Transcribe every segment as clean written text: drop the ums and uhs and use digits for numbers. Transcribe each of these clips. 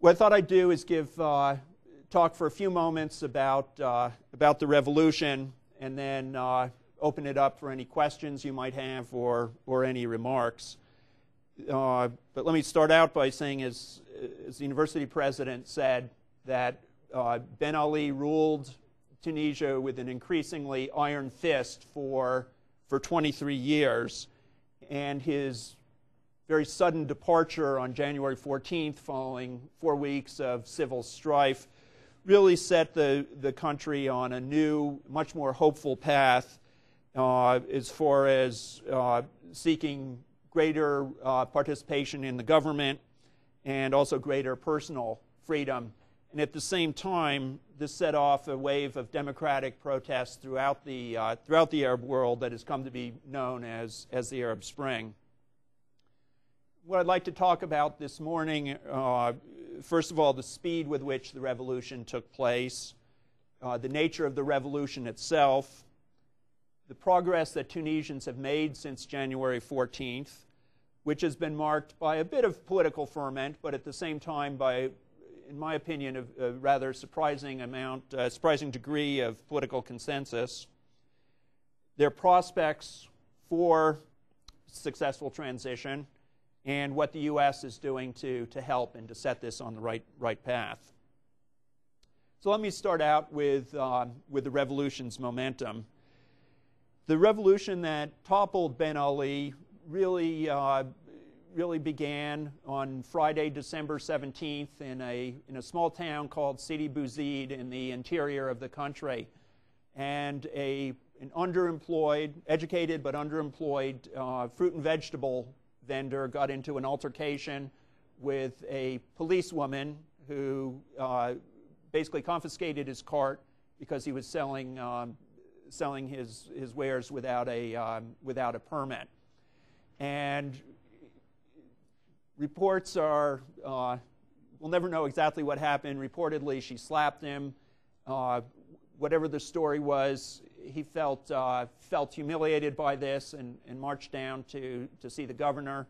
What I thought I'd do is talk for a few moments about the revolution, and then open it up for any questions you might have or any remarks. But let me start out by saying, as the university president said, that Ben Ali ruled Tunisia with an increasingly iron fist for 23 years, and his very sudden departure on January 14th, following 4 weeks of civil strife, really set the country on a new, much more hopeful path as far as seeking greater participation in the government and also greater personal freedom. And at the same time, this set off a wave of democratic protests throughout the Arab world that has come to be known as the Arab Spring. What I'd like to talk about this morning, first of all, the speed with which the revolution took place, the nature of the revolution itself, the progress that Tunisians have made since January 14th, which has been marked by a bit of political ferment, but at the same time by, in my opinion, a rather surprising degree of political consensus, their prospects for successful transition, and what the U.S. is doing to help and to set this on the right path. So let me start out with the revolution's momentum. The revolution that toppled Ben Ali really began on Friday, December 17th, in a small town called Sidi Bouzid in the interior of the country, and an educated but underemployed fruit and vegetable vendor got into an altercation with a policewoman who basically confiscated his cart because he was selling his wares without a permit. And reports are, we'll never know exactly what happened. Reportedly, she slapped him. Whatever the story was, he felt humiliated by this and marched down to see the governor,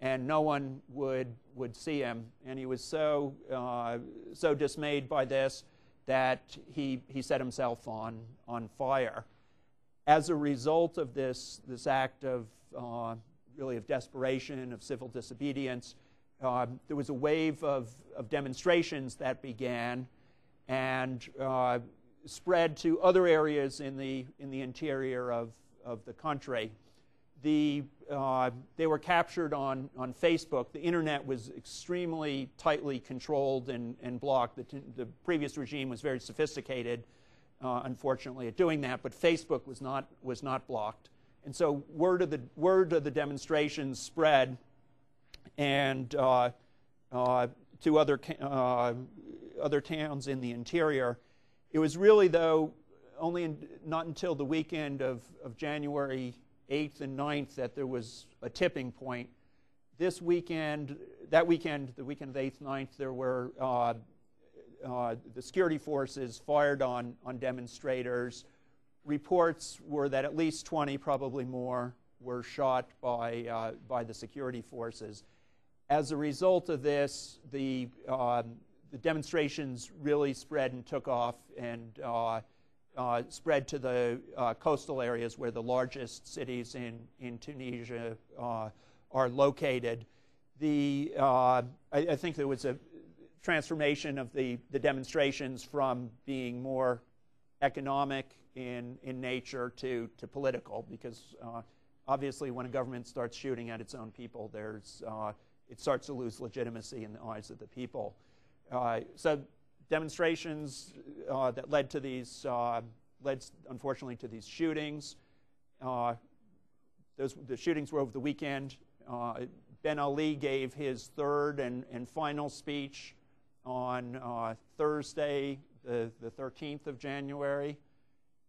and no one would see him. And he was so dismayed by this that he set himself on fire. As a result of this act of really of desperation, of civil disobedience, there was a wave of demonstrations that began and spread to other areas in the interior of the country. They were captured on Facebook. The internet was extremely tightly controlled and blocked. The previous regime was very sophisticated, unfortunately, at doing that, but Facebook was not blocked. And so word of the demonstrations spread, and to other towns in the interior. It was really, though, not until the weekend of January 8th and 9th that there was a tipping point. The weekend of the 8th, 9th, there were the security forces fired on demonstrators. Reports were that at least 20, probably more, were shot by the security forces. As a result of this, the demonstrations really spread and took off and spread to the coastal areas where the largest cities in Tunisia are located. I think there was a transformation of the demonstrations from being more economic in nature to political, because obviously when a government starts shooting at its own people, it starts to lose legitimacy in the eyes of the people. So demonstrations that led unfortunately to these shootings. The shootings were over the weekend. Ben Ali gave his third and final speech on Thursday, the 13th of January.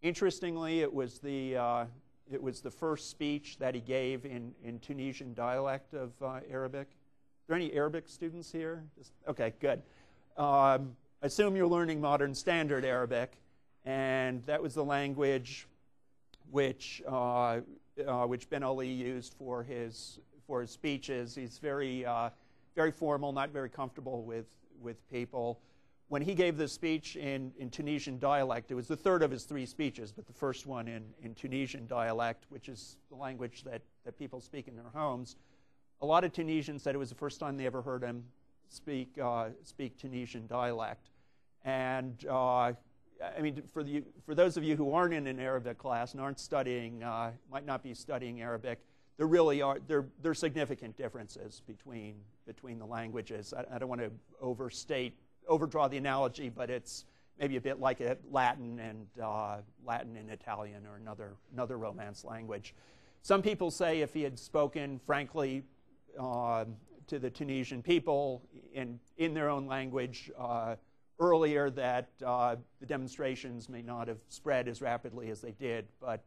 Interestingly, it was the first speech that he gave in Tunisian dialect of Arabic. Are there any Arabic students here? Okay, good. I assume you're learning Modern Standard Arabic, and that was the language which Ben Ali used for his speeches. He's very very formal, not very comfortable with people. When he gave this speech in Tunisian dialect, it was the third of his 3 speeches, but the first one in Tunisian dialect, which is the language that people speak in their homes. A lot of Tunisians said it was the first time they ever heard him speak Tunisian dialect. And I mean, for those of you who aren't in an Arabic class and aren't studying, might not be studying Arabic, there really are there significant differences between the languages. I don't want to overdraw the analogy, but it's maybe a bit like Latin and Italian or another Romance language. Some people say if he had spoken frankly to the Tunisian people in their own language earlier, that the demonstrations may not have spread as rapidly as they did. But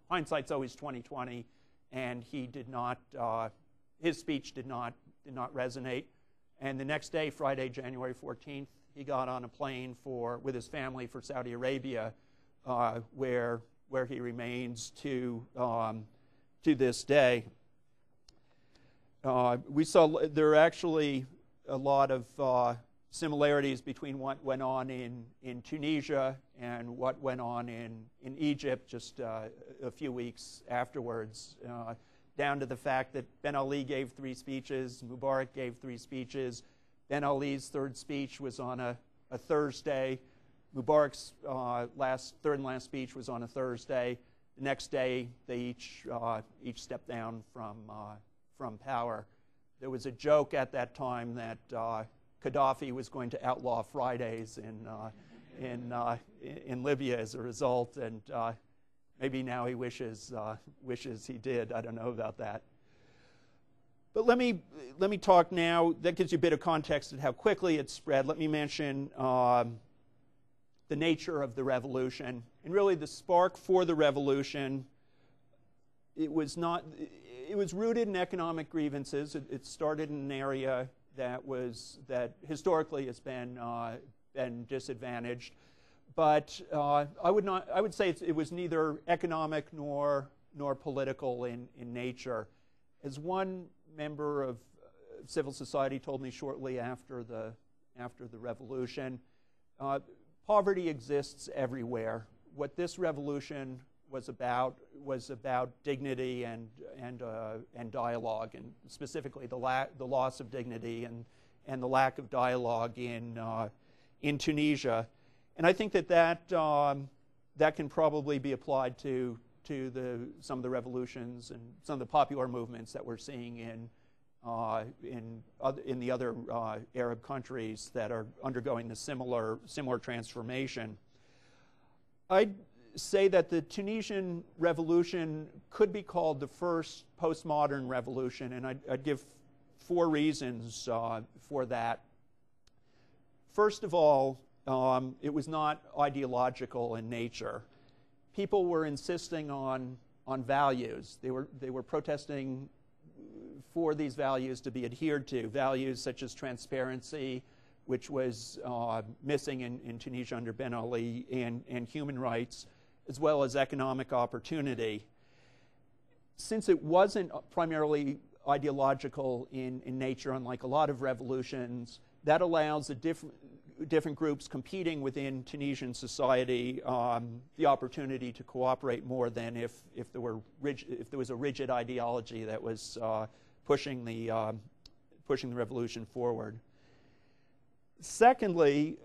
hindsight's always 20/20, and he did not. His speech did not resonate. And the next day, Friday, January 14th, he got on a plane with his family for Saudi Arabia, where he remains to this day. We saw there are actually a lot of similarities between what went on in Tunisia and what went on in Egypt just a few weeks afterwards, down to the fact that Ben Ali gave 3 speeches, Mubarak gave 3 speeches. Ben Ali's 3rd speech was on a Thursday. Mubarak's third and last speech was on a Thursday. The next day, they each stepped down from power. There was a joke at that time that Gaddafi was going to outlaw Fridays in Libya as a result, and maybe now he wishes he did. I don't know about that. But let me talk now. That gives you a bit of context of how quickly it spread. Let me mention the nature of the revolution, and really the spark for the revolution. It was rooted in economic grievances. It started in an area that historically has been disadvantaged, but I would say it was neither economic nor political in nature. As one member of civil society told me shortly after the revolution, poverty exists everywhere. What this revolution was about dignity and dialogue, and specifically the loss of dignity and the lack of dialogue in Tunisia. And I think that can probably be applied to some of the revolutions and some of the popular movements that we're seeing in the other Arab countries that are undergoing the similar transformation. I'd say that the Tunisian revolution could be called the first postmodern revolution, and I'd give 4 reasons for that. First of all, it was not ideological in nature. People were insisting on values. They were protesting for these values to be adhered to, values such as transparency, which was missing in Tunisia under Ben Ali, and human rights, as well as economic opportunity. Since it wasn't primarily ideological in nature, unlike a lot of revolutions, that allows the different groups competing within Tunisian society the opportunity to cooperate more than if there was a rigid ideology that was pushing the revolution forward. Secondly,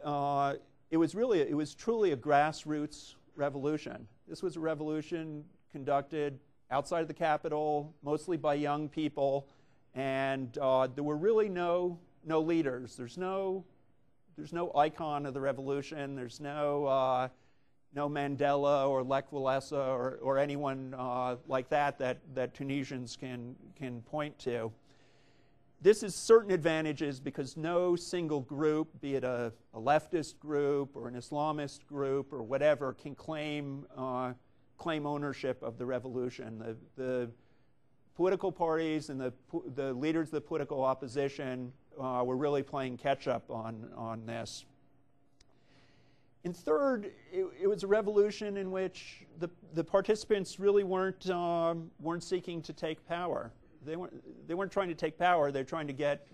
it was truly a grassroots revolution. This was a revolution conducted outside of the capital, mostly by young people, and there were really no leaders. There's no icon of the revolution. There's no Mandela or Lech Walesa or anyone like that Tunisians can point to. This has certain advantages because no single group, be it a leftist group or an Islamist group or whatever, can claim ownership of the revolution. The political parties and the leaders of the political opposition were really playing catch-up on this. And third, it was a revolution in which the participants really weren't seeking to take power. they weren't trying to take power. They're trying to get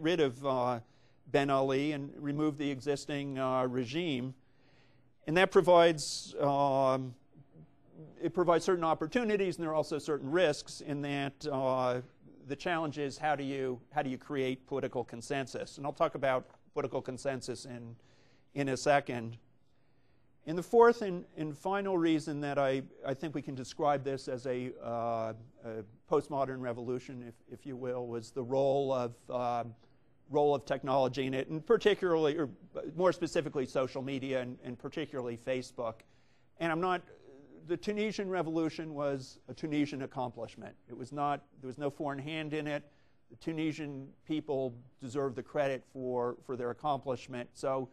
rid of Ben Ali and remove the existing regime, and that provides certain opportunities, and there are also certain risks in that. The challenge is how do you create political consensus, and I'll talk about political consensus in a second. And the fourth and final reason that I think we can describe this as a postmodern revolution, if you will, was the role of technology in it, and particularly, or more specifically, social media, and particularly Facebook. And the Tunisian revolution was a Tunisian accomplishment. It was not, there was no foreign hand in it. The Tunisian people deserve the credit for their accomplishment. So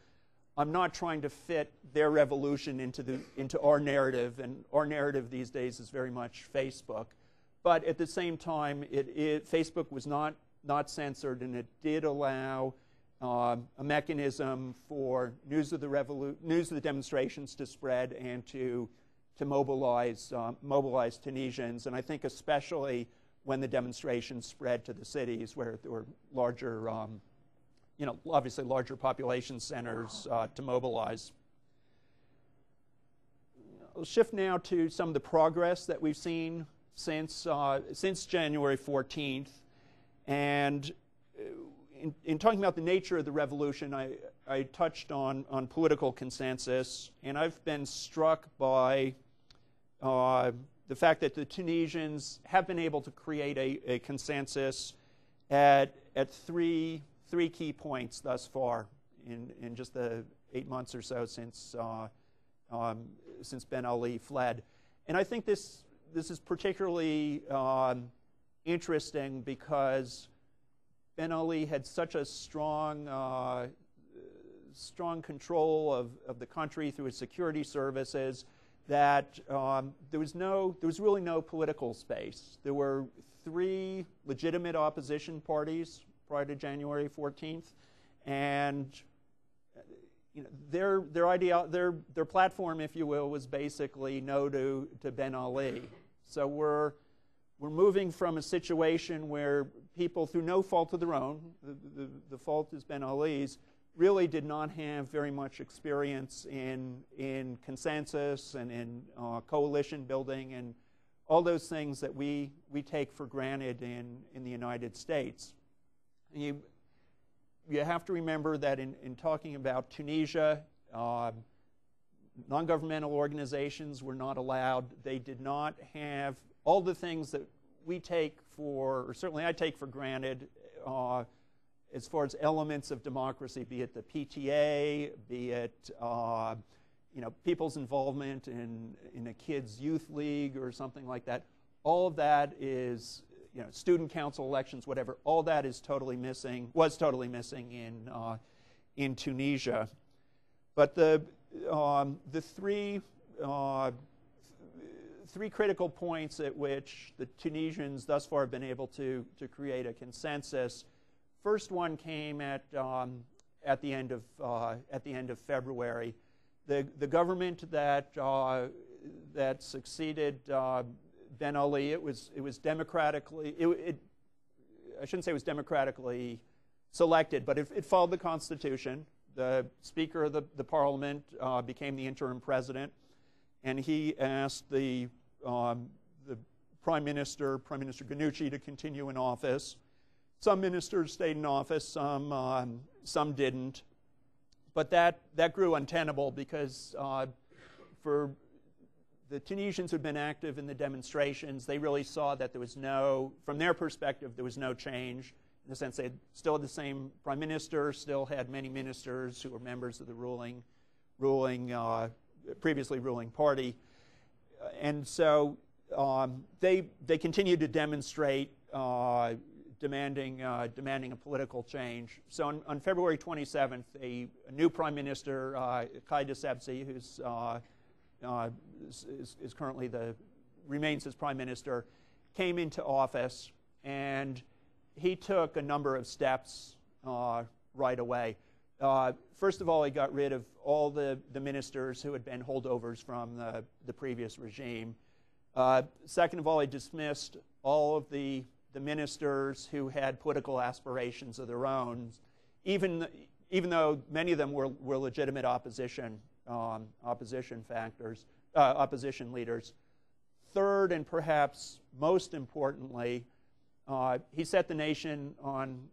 I'm not trying to fit their revolution into our narrative, and our narrative these days is very much Facebook. But at the same time, Facebook was not censored, and it did allow a mechanism for news of the demonstrations to spread and to mobilize Tunisians, and I think especially when the demonstrations spread to the cities where there were larger, obviously larger population centers to mobilize. I'll shift now to some of the progress that we've seen since January 14th, and in talking about the nature of the revolution, I touched on political consensus, and I've been struck by the fact that the Tunisians have been able to create a consensus at three key points thus far in just the 8 months or so since Ben Ali fled. And I think this is particularly interesting because Ben Ali had such a strong control of the country through his security services that there was really no political space. There were 3 legitimate opposition parties prior to January 14th, and their platform, if you will, was basically no to Ben Ali. So we're moving from a situation where people, through no fault of their own, the fault is Ben Ali's, really did not have very much experience in consensus and in coalition building and all those things that we take for granted in the United States. And you have to remember that in talking about Tunisia, non-governmental organizations were not allowed. They did not have all the things that we take for, or certainly I take for granted, as far as elements of democracy, be it the PTA, be it people's involvement in a kids' youth league or something like that. All of that is, student council elections, whatever. All that is totally missing. Was totally missing in Tunisia. But the three critical points at which the Tunisians thus far have been able to create a consensus. First one came at the end of February. The government that succeeded Ben Ali, it was democratically. I shouldn't say it was democratically selected, but it followed the Constitution. The Speaker of the Parliament became the interim president, and he asked the Prime Minister Ghannouchi, to continue in office. Some ministers stayed in office, some didn't. But that grew untenable because for the Tunisians who had been active in the demonstrations, they really saw that there was from their perspective, there was no change. In the sense they still had the same prime minister, still had many ministers who were members of the previously ruling party. And so they continued to demonstrate, demanding a political change. So on February 27th, a new prime minister, Qaid Essebsi, who's is currently remains as prime minister, came into office, and he took a number of steps right away. First of all, he got rid of all the ministers who had been holdovers from the previous regime. Second of all, he dismissed all of the ministers who had political aspirations of their own, even though many of them were legitimate opposition leaders. Third, and perhaps most importantly, he set the nation on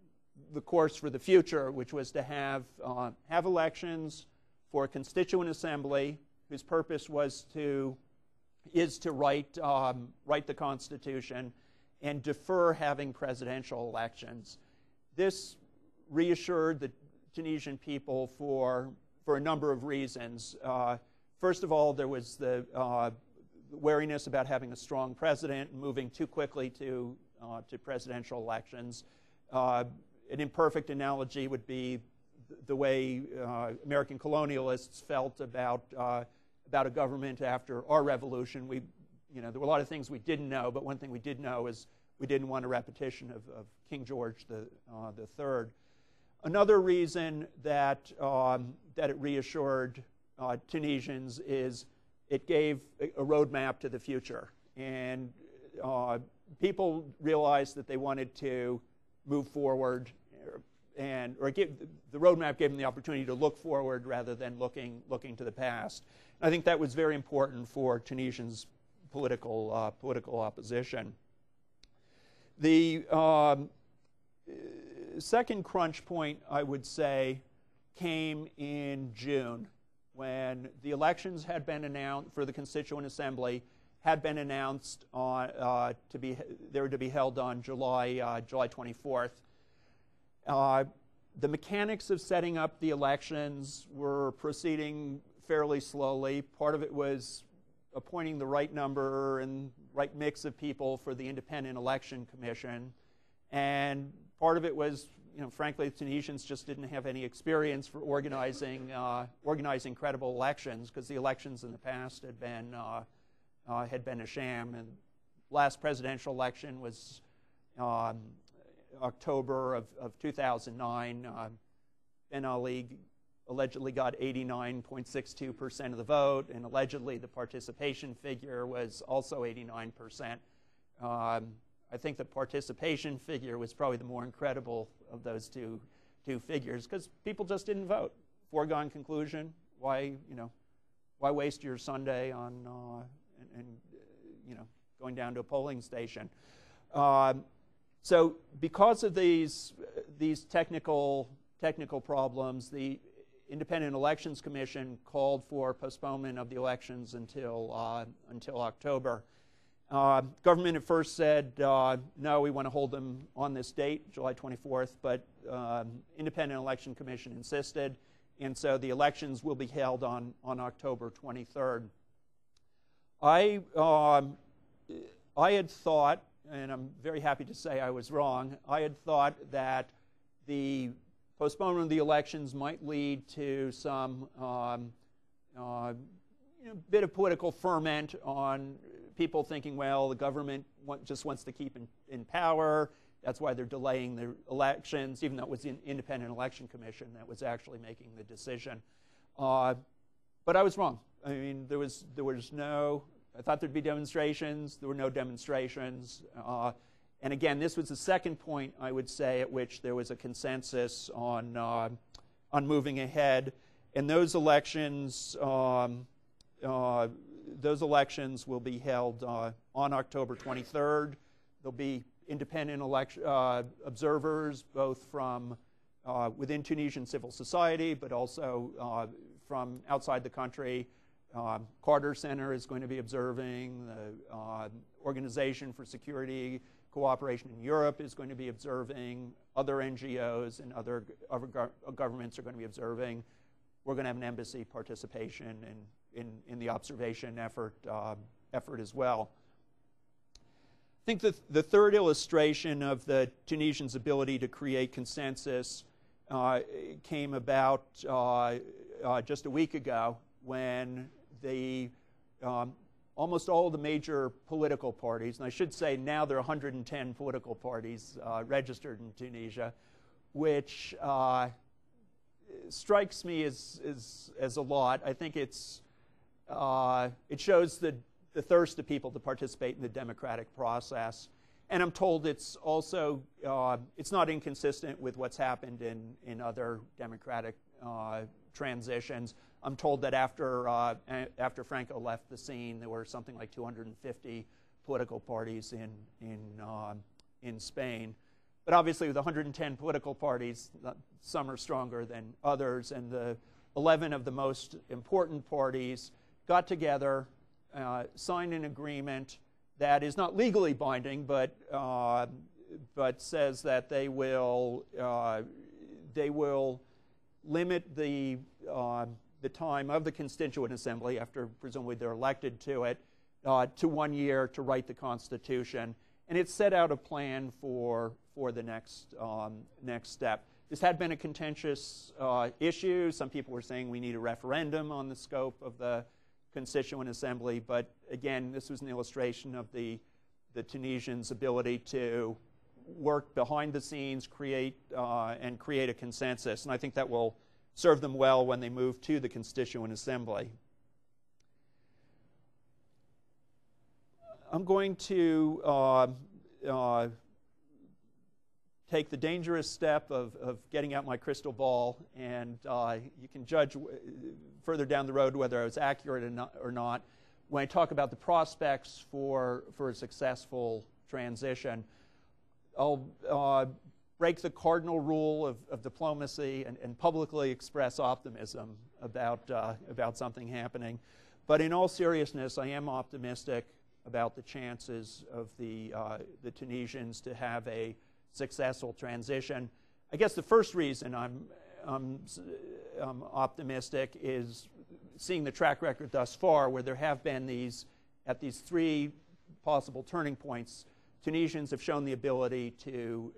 the course for the future, which was to have elections for a constituent assembly whose purpose is to write the Constitution and defer having presidential elections. This reassured the Tunisian people for a number of reasons. First of all, there was the wariness about having a strong president and moving too quickly to presidential elections. An imperfect analogy would be the way American colonialists felt about a government after our revolution. There were a lot of things we didn't know, but one thing we did know is we didn't want a repetition of King George the Third. Another reason that it reassured Tunisians is it gave a roadmap to the future, and people realized that they wanted to move forward, the roadmap gave them the opportunity to look forward rather than looking to the past. And I think that was very important for Tunisians' political opposition. The second crunch point, I would say, came in June, when the elections had been announced for the Constituent Assembly, had been announced they were to be held on July 24th. The mechanics of setting up the elections were proceeding fairly slowly. Part of it was appointing the right number and right mix of people for the Independent Election Commission, and part of it was, frankly, the Tunisians just didn't have any experience for organizing credible elections, because the elections in the past had been a sham. And last presidential election was October of 2009. Ben Ali allegedly got 89.62% of the vote, and allegedly the participation figure was also 89%. I think the participation figure was probably the more incredible of those two figures, because people just didn't vote. Foregone conclusion. Why waste your Sunday on going down to a polling station? So because of these technical problems, the Independent Elections Commission called for postponement of the elections until October. Government at first said, no, we want to hold them on this date, July 24th, but Independent Election Commission insisted, and so the elections will be held on October 23rd. I had thought, and I'm very happy to say I was wrong, I had thought that the postponement of the elections might lead to some bit of political ferment on people thinking, well, the government just wants to keep in power. That's why they're delaying the elections, even though it was the Independent Election Commission that was actually making the decision. But I was wrong. I mean, there was no. I thought there'd be demonstrations. There were no demonstrations. And again, this was the second point, I would say, at which there was a consensus on moving ahead. And those elections will be held on October 23rd. There'll be independent observers, both from within Tunisian civil society, but also from outside the country. Carter Center is going to be observing. The Organization for Security Cooperation in Europe is going to be observing. Other NGOs and other governments are going to be observing. We're going to have an embassy participation in the observation effort as well. I think the third illustration of the Tunisians' ability to create consensus came about just a week ago, when almost all of the major political parties, and I should say now there are 110 political parties registered in Tunisia, which strikes me as a lot. I think it shows the thirst of people to participate in the democratic process. And I'm told it's also, it's not inconsistent with what's happened in other democratic transitions. I'm told that after Franco left the scene, there were something like 250 political parties in Spain. But obviously with 110 political parties, some are stronger than others, and the 11 of the most important parties got together, signed an agreement that is not legally binding, but says that they will limit the time of the Constituent Assembly, after presumably they're elected to it, to 1 year to write the Constitution. And it set out a plan for the next step. This had been a contentious issue. Some people were saying we need a referendum on the scope of the Constituent Assembly, but again, this was an illustration of the Tunisians' ability to work behind the scenes, create a consensus, and I think that will serve them well when they move to the Constituent Assembly. I'm going to take the dangerous step of getting out my crystal ball, and you can judge further down the road whether I was accurate or not. When I talk about the prospects for a successful transition, I'll break the cardinal rule of diplomacy and publicly express optimism about something happening. But in all seriousness, I am optimistic about the chances of the Tunisians to have a successful transition. I guess the first reason I'm optimistic is seeing the track record thus far, where there have been at these three possible turning points, Tunisians have shown the ability to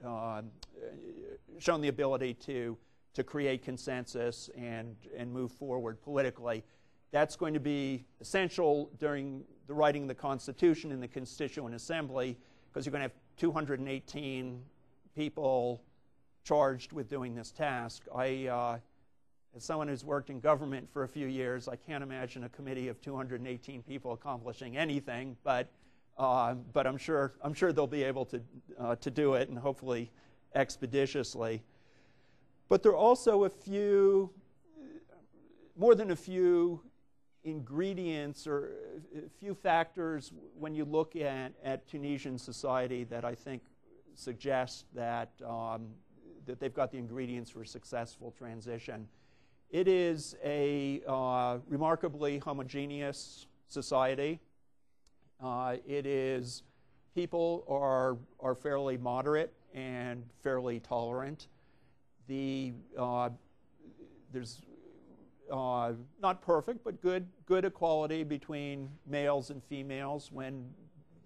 create consensus and move forward politically. That's going to be essential during the writing of the Constitution in the Constituent Assembly, because you're going to have 218 people charged with doing this task. As someone who's worked in government for a few years, I can't imagine a committee of 218 people accomplishing anything, but I'm sure they'll be able to do it, and hopefully expeditiously. But there are also more than a few ingredients or a few factors when you look at Tunisian society that I think suggest that they've got the ingredients for a successful transition. It is a remarkably homogeneous society. People are fairly moderate and fairly tolerant. There's not perfect, but good equality between males and females. When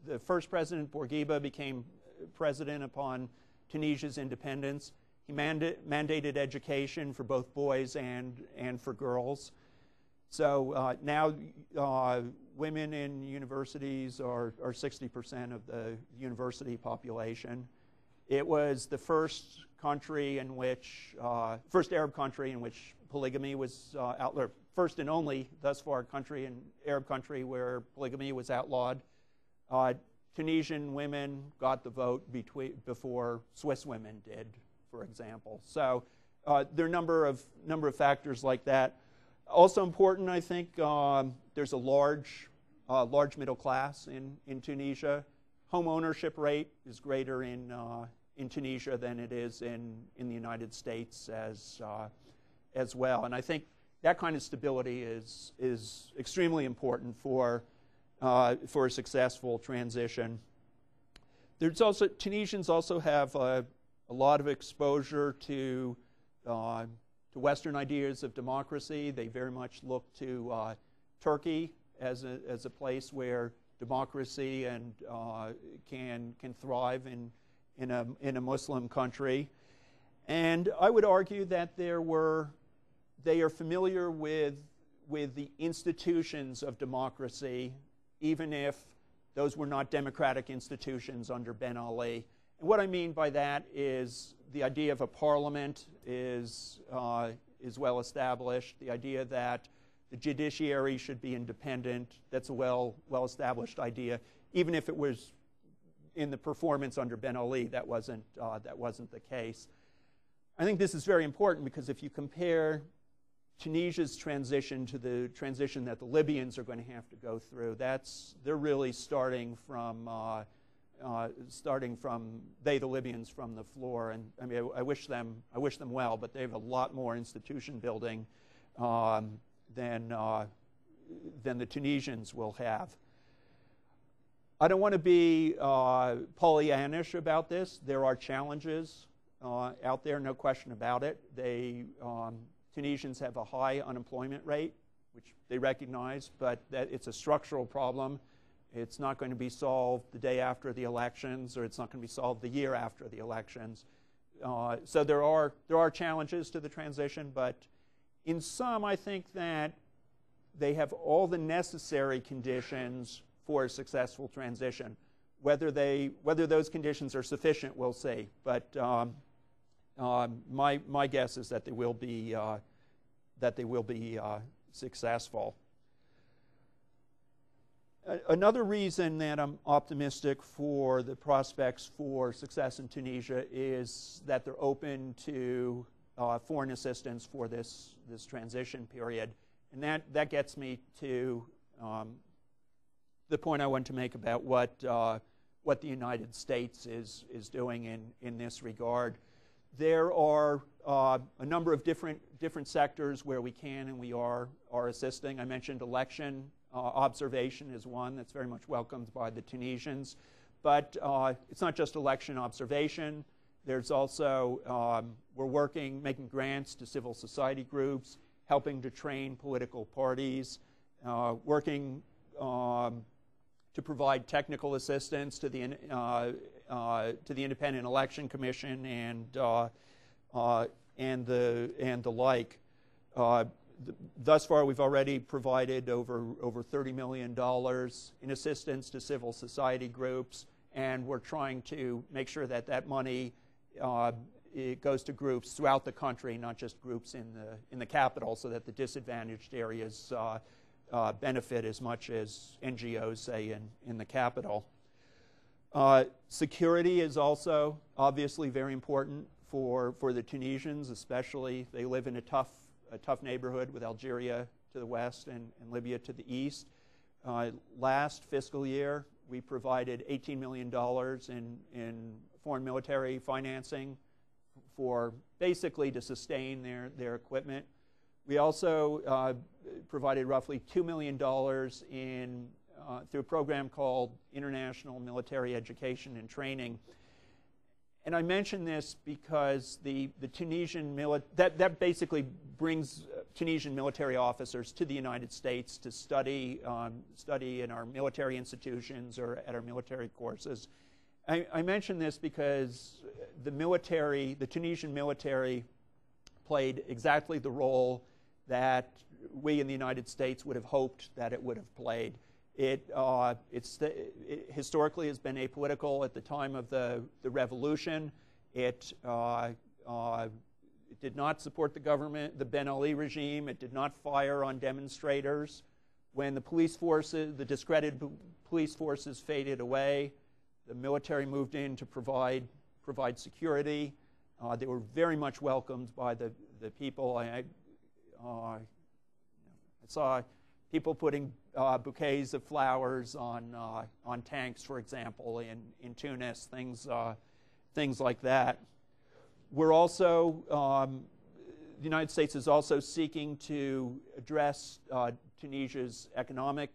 the first president, Bourguiba, became president upon Tunisia's independence, he mandated education for both boys and for girls. So now women in universities are 60% of the university population. It was the first Arab country in which polygamy was outlawed, first and only thus far Arab country where polygamy was outlawed. Tunisian women got the vote before Swiss women did, for example. So there are a number of factors like that. Also important, I think, there's a large middle class in Tunisia. Home ownership rate is greater in Tunisia than it is in the United States as well. And I think that kind of stability is extremely important for a successful transition. Tunisians also have a lot of exposure to Western ideas of democracy. They very much look to Turkey as a place where democracy and can thrive in a Muslim country. And I would argue that they are familiar with the institutions of democracy, even if those were not democratic institutions under Ben Ali. And what I mean by that is the idea of a parliament is well established. The idea that the judiciary should be independent, that's a well established idea, even if it was in the performance under Ben Ali, that wasn't the case. I think this is very important because if you compare Tunisia's transition to the transition that the Libyans are going to have to go through, they're really starting from the Libyans from the floor. And I mean, I wish them well, but they have a lot more institution building than the Tunisians will have. I don't want to be Pollyannish about this. There are challenges out there, no question about it. Tunisians have a high unemployment rate, which they recognize, but that it's a structural problem. It's not going to be solved the day after the elections, or it's not going to be solved the year after the elections. So there are challenges to the transition, but in sum, I think that they have all the necessary conditions for a successful transition. Whether those conditions are sufficient, we'll see. But my guess is that they will be successful. Another reason that I'm optimistic for the prospects for success in Tunisia is that they're open to foreign assistance for this transition period, and that gets me to the point I want to make about what the United States is doing in this regard. There are a number of different sectors where we can and we are assisting. I mentioned election observation is one that's very much welcomed by the Tunisians. But it's not just election observation. There's also, we're making grants to civil society groups, helping to train political parties, working to provide technical assistance to the Independent Election Commission and the like. Thus far, we've already provided over $30 million in assistance to civil society groups, and we're trying to make sure that money it goes to groups throughout the country, not just groups in the capital, so that the disadvantaged areas benefit as much as NGOs, say, in the capital. Security is also obviously very important for the Tunisians, especially. They live in a tough neighborhood with Algeria to the west and Libya to the east. Last fiscal year, we provided $18 million in foreign military financing for basically to sustain their equipment. We also provided roughly $2 million through a program called International Military Education and Training. And I mention this because the Tunisian that basically brings Tunisian military officers to the United States to study in our military institutions or at our military courses. I mention this because the Tunisian military played exactly the role that we in the United States would have hoped that it would have played. It historically has been apolitical at the time of the revolution. It did not support the government, the Ben Ali regime. It did not fire on demonstrators. When the discredited police forces faded away, the military moved in to provide security. They were very much welcomed by the people. I saw people putting bouquets of flowers on tanks, for example, in Tunis, things like that. We're also, the United States is also seeking to address Tunisia's economic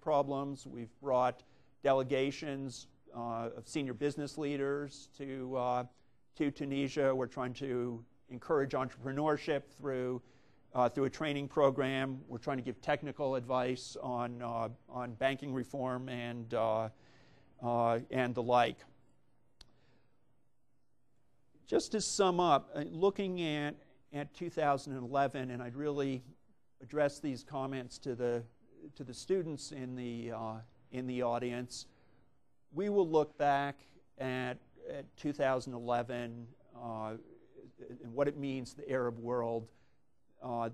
problems. We've brought delegations of senior business leaders to Tunisia. We're trying to encourage entrepreneurship through a training program. We're trying to give technical advice on banking reform and the like. Just to sum up, looking at 2011, and I'd really address these comments to the students in the audience. We will look back at 2011 and what it means to the Arab world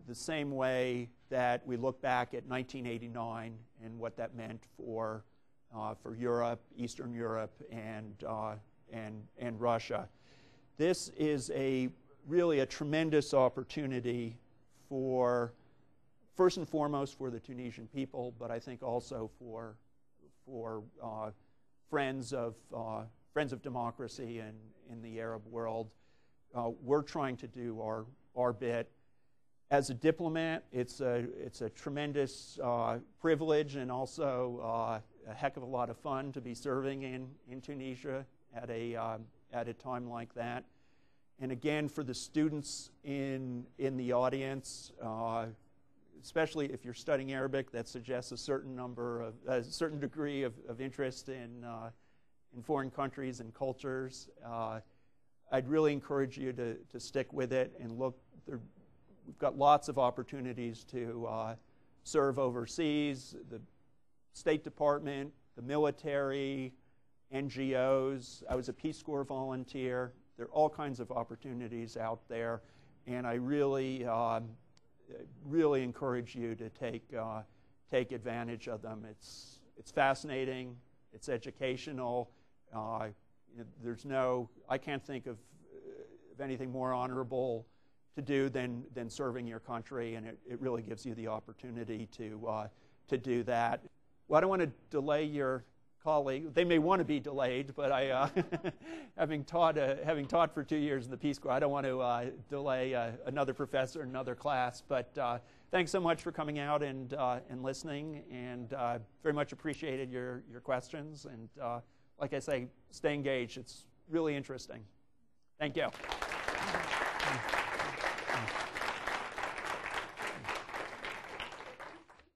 the same way that we look back at 1989 and what that meant for for Europe, Eastern Europe, and Russia. This is really a tremendous opportunity for, first and foremost, for the Tunisian people, but I think also for friends of democracy in the Arab world. We're trying to do our bit. As a diplomat, it's a tremendous privilege and also a heck of a lot of fun to be serving in Tunisia at a time like that. And again, for the students in the audience, especially if you're studying Arabic, that suggests a certain degree of interest in foreign countries and cultures. I'd really encourage you to stick with it and look. We've got lots of opportunities to serve overseas, the State Department, the military, NGOs. I was a Peace Corps volunteer. There are all kinds of opportunities out there, and I really encourage you to take advantage of them. It's fascinating. It's educational. I can't think of anything more honorable to do than serving your country, and it really gives you the opportunity to do that. Well, I don't want to delay your colleague. They may want to be delayed, but I, having taught for 2 years in the Peace Corps, I don't want to delay another professor, another class. But thanks so much for coming out and listening, and very much appreciated your questions. And like I say, stay engaged. It's really interesting. Thank you.